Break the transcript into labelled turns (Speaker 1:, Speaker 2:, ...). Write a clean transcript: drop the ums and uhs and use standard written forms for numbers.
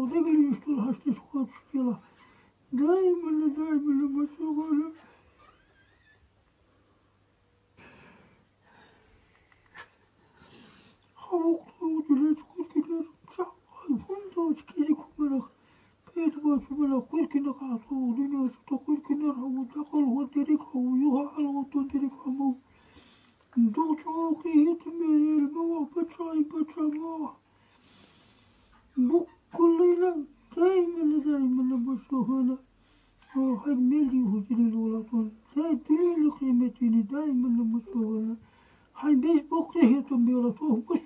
Speaker 1: ودقل يشتغل هاشتي سقوط شتيلا دايما لما شغال حوقت ودلت كل كده صح فهمت وشكيلي كمرخ كيد باسمنا كل كنا قاطو ودنيا ستقول كنا هو دخل ودرك هو يوها على ودرك همو دوتوكي يتمي الموا بتشا بكلنا دايما لما شغال هاي ميلي وجري الولاطون هاي دليل قيمتيني دايما لما شغال هاي بيسبوك هي تنبيلاتهم بس